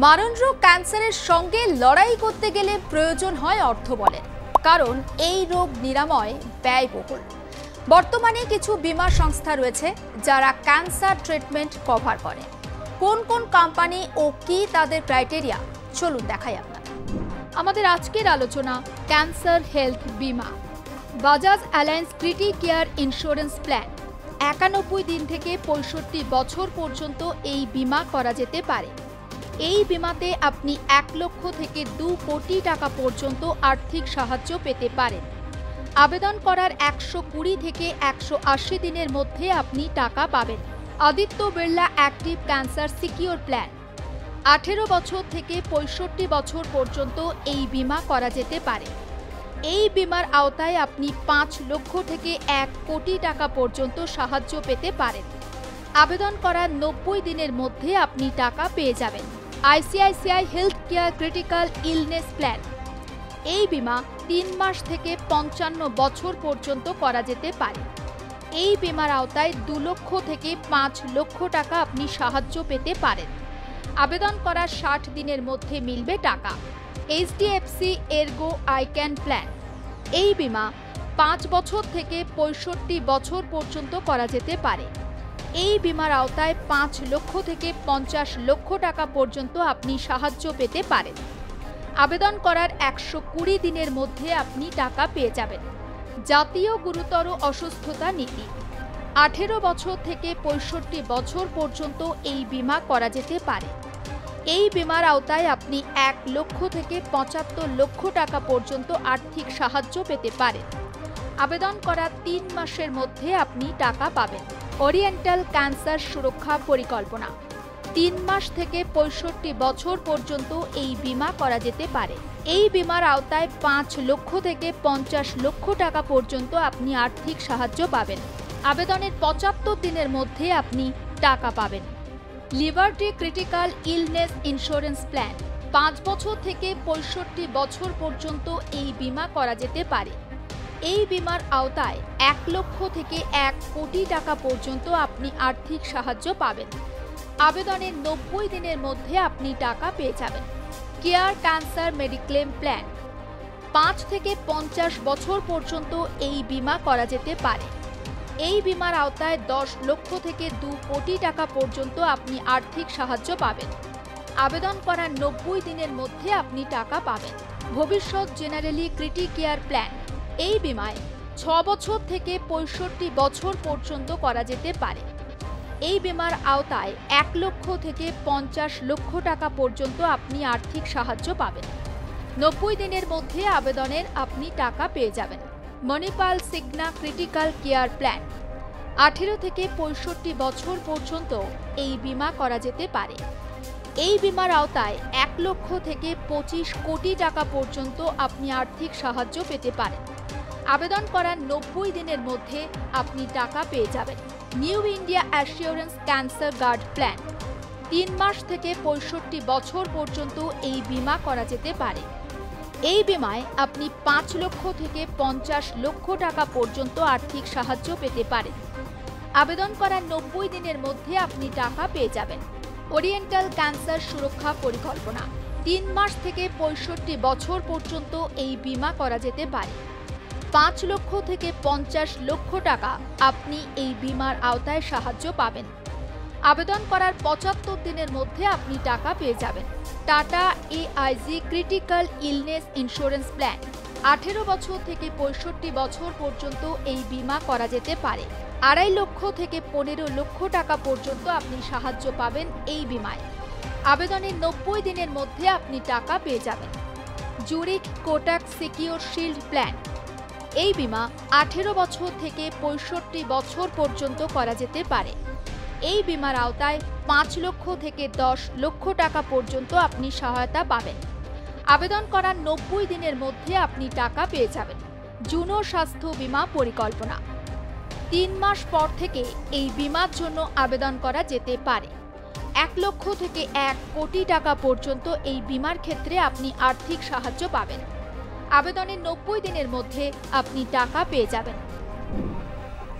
মারণ রোগ ক্যান্সারের সঙ্গে লড়াই করতে গেলে প্রয়োজন হয় অর্থবলের, কারণ এই রোগ নিরাময় ব্যয়বহুল। বর্তমানে কিছু বীমা সংস্থা রয়েছে যারা ক্যান্সার ট্রিটমেন্ট কভার করে। কোন কোন কোম্পানি ও কি তাদের ক্রাইটেরিয়া, চলুন দেখাই আপনাদের। আমাদের আজকের আলোচনা ক্যান্সার হেলথ বীমা। Bajaj Allianz Criti Care insurance plan. 91 দিন থেকে 65 বছর পর্যন্ত এই বীমা করা যেতে পারে। এই বীমাতে আপনি 1 লক্ষ থেকে 2 কোটি টাকা পর্যন্ত আর্থিক সাহায্য পেতে পারেন। আবেদন করার 120 থেকে 180 দিনের মধ্যে আপনি টাকা পাবেন। Aditya Birla active cancer secure plan. 18 বছর থেকে 65 বছর পর্যন্ত এই বীমা করা যেতে পারে। এই বীমার আওতায় আপনি 5 লক্ষ থেকে 1 কোটি টাকা পর্যন্ত সাহায্য পেতে পারেন। আবেদন করার 90 দিনের মধ্যে আপনি টাকা পেয়ে যাবেন। ICICI health care critical illness plan. এই বীমা 3 মাস থেকে 55 বছর পর্যন্ত করা যেতে পারে। এই বীমার আওতায় 2 লক্ষ থেকে 5 লক্ষ টাকা আপনি সাহায্য পেতে পারেন। আবেদন করার 60 দিনের মধ্যে মিলবে টাকা। HDFC ERGO ICANN plan. এই বীমা 5 বছর থেকে 65 বছর পর্যন্ত করা যেতে পারে। এই বীমার আওতায় 5 লক্ষ থেকে 50 লক্ষ টাকা পর্যন্ত আপনি সাহায্য পেতে পারেন। আবেদন করার 120 দিনের মধ্যে আপনি টাকা পেয়ে যাবেন। জাতীয় গুরুতর অসুস্থতা নীতি। 18 বছর থেকে 65 বছর পর্যন্ত এই বীমা করা যেতে পারে। এই বীমার আওতায় আপনি 1 লক্ষ থেকে 75 লক্ষ টাকা পর্যন্ত আর্থিক সাহায্য পেতে পারেন। আবেদন করার 3 মাসের মধ্যে আপনি টাকা পাবেন। ওরিয়েন্টাল ক্যান্সার সুরক্ষা পরিকল্পনা। 3 মাস থেকে 65 বছর পর্যন্ত এই বীমা করা যেতে পারে। এই বীমার আওতায় 5 লক্ষ থেকে 50 লক্ষ টাকা পর্যন্ত আপনি আর্থিক সাহায্য পাবেন। আবেদনের 75 দিনের মধ্যে আপনি টাকা পাবেন। Liberty critical illness insurance plan. 5 বছর থেকে 65 বছর পর্যন্ত এই বীমা করা যেতে পারে। এই বীমার আওতায় 1 লক্ষ থেকে 1 কোটি টাকা পর্যন্ত আপনি আর্থিক সাহায্য পাবেন। আবেদনের 90 দিনের মধ্যে আপনি টাকা পেয়ে যাবেন। Care cancer mediclaim plan. 5 থেকে 50 বছর পর্যন্ত এই বীমা করা যেতে পারে। এই বীমার আওতায় 10 লক্ষ থেকে 2 কোটি টাকা পর্যন্ত আপনি আর্থিক সাহায্য পাবেন। আবেদন করার 90 দিনের মধ্যে আপনি টাকা পাবেন। ভবিষ্যৎ জেনারেলি ক্রিটি কেয়ার প্ল্যান। এই বীমায় 6 বছর থেকে 65 বছর পর্যন্ত করা যেতে পারে। এই বীমার আওতায় 1 লক্ষ থেকে 50 লক্ষ টাকা পর্যন্ত আপনি আর্থিক সাহায্য পাবেন। 90 দিনের মধ্যে আবেদনের আপনি টাকা পেয়ে যাবেন। Manipal Signa critical care plan. 18 থেকে 65 বছর পর্যন্ত এই বীমা করা যেতে পারে। এই বীমার আওতায় 1 লক্ষ থেকে 25 কোটি টাকা পর্যন্ত আপনি আর্থিক সাহায্য পেতে পারেন। আবেদন করার 90 দিনের মধ্যে আপনি টাকা পেয়ে যাবেন। New India assurance cancer guard plan. 3 মাস থেকে 65 বছর পর্যন্ত এই বীমা করা যেতে পারে। এই বীমায় আপনি 5 লক্ষ থেকে 50 লক্ষ টাকা পর্যন্ত আর্থিক সাহায্য পেতে পারেন। আবেদন করার 90 দিনের মধ্যে আপনি টাকা পেয়ে যাবেন। ওরিয়েন্টাল ক্যান্সার সুরক্ষা পরিকল্পনা। 3 মাস থেকে 65 বছর পর্যন্ত এই বীমা করা যেতে পারে। 5 লক্ষ থেকে 50 লক্ষ টাকা আপনি এই বীমার আওতায় সাহায্য পাবেন। আবেদন করার 75 দিনের মধ্যে আপনি টাকা পেয়ে যাবেন। Tata AIG critical illness insurance plan. 18 বছর থেকে 65 বছর পর্যন্ত এই বীমা করা যেতে পারে। 2.5 লক্ষ থেকে 15 লক্ষ টাকা পর্যন্ত আপনি সাহায্য পাবেন এই বীমায়। আবেদনের 90 দিনের মধ্যে আপনি টাকা পেয়ে যাবেন। Zurich Kotak secure shield plan. এই বীমা 18 বছর থেকে 65 বছর পর্যন্ত করা যেতে পারে। এই বীমার আওতায় 5 লক্ষ থেকে 10 লক্ষ টাকা পর্যন্ত আপনি সহায়তা পাবেন। আবেদন করার 90 দিনের মধ্যে আপনি টাকা পেয়ে যাবেন। জুনো স্বাস্থ্য বীমা পরিকল্পনা। 3 মাস পর থেকে এই বীমার জন্য আবেদন করা যেতে পারে। 1 লক্ষ থেকে 1 কোটি টাকা পর্যন্ত এই বীমার ক্ষেত্রে আপনি আর্থিক সাহায্য পাবেন। আবেদনের 90 দিনের মধ্যে আপনি টাকা পেয়ে যাবেন।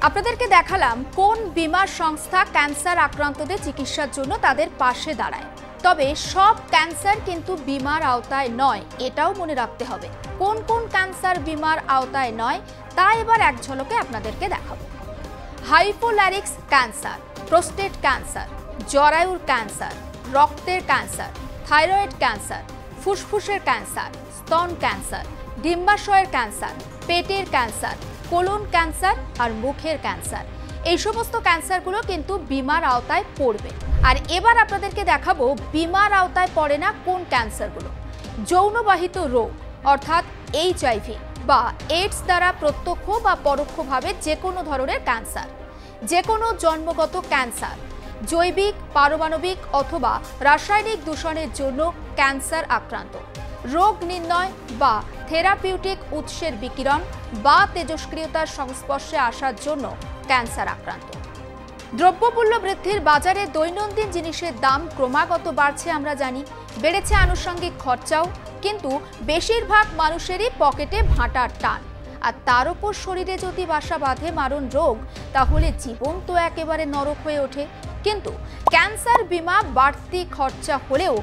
আপনাদেরকে দেখালাম কোন বীমা সংস্থা ক্যান্সার আক্রান্তদের চিকিৎসার জন্য তাদের পাশে দাঁড়ায়। তবে সব ক্যান্সার কিন্তু বিমার আওতায় নয়, এটাও মনে রাখতে হবে। কোন কোন ক্যান্সার বিমার আওতায় নয় তা এবার এক ঝলকে আপনাদেরকে দেখাবো। হাইপোলারিক্স ক্যান্সার, প্রোস্টেট ক্যান্সার, জরায়ুর ক্যান্সার, রক্তের ক্যান্সার, থাইরয়েড ক্যান্সার, ফুসফুসের ক্যান্সার, স্তন ক্যান্সার, ডিম্বাশয়ের ক্যান্সার, পেটের ক্যান্সার, কোলন ক্যান্সার আর মুখের ক্যান্সার, এই সমস্ত ক্যান্সারগুলো কিন্তু বিমার আওতায় পড়বে। আর এবার আপনাদেরকে দেখাবো বিমার আওতায় পড়ে না কোন ক্যান্সারগুলো। যৌনবাহিত রোগ অর্থাৎ HIV বা এইডস দ্বারা প্রত্যক্ষ বা পরোক্ষভাবে যে কোনো ধরনের ক্যান্সার, যে কোনো জন্মগত ক্যান্সার, জৈবিক, পারমাণবিক অথবা রাসায়নিক দূষণের জন্য ক্যান্সার আক্রান্ত, রোগ নির্ণয় বা থেরাপিউটিক উৎসের বিকিরণ বা তেজস্ক্রিয়তার সংস্পর্শে আসার জন্য ক্যান্সার আক্রান্ত। দ্রব্যমূল্য বৃদ্ধির বাজারে দৈনন্দিন জিনিসের দাম ক্রমাগত বাড়ছে, আমরা জানি, বেড়েছে আনুষঙ্গিক খরচাও, কিন্তু বেশিরভাগ মানুষেরই পকেটে ভাঁটার টান। আর তার উপর শরীরে যদি বাসা বাঁধে মারণ রোগ, তাহলে জীবন তো একেবারে নরক হয়ে ওঠে। কিন্তু ক্যান্সার বিমা বাড়তি খরচা হলেও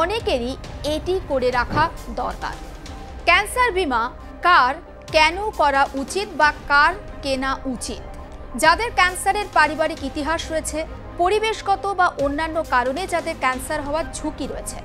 অনেকেরই এটি করে রাখা দরকার। ক্যান্সার বিমা কার, কেন করা উচিত বা কার কেনা উচিত? যাদের ক্যান্সারের পারিবারিক ইতিহাস রয়েছে, পরিবেশগত বা অন্যান্য কারণে যাদের ক্যান্সার হওয়ার ঝুঁকি রয়েছে,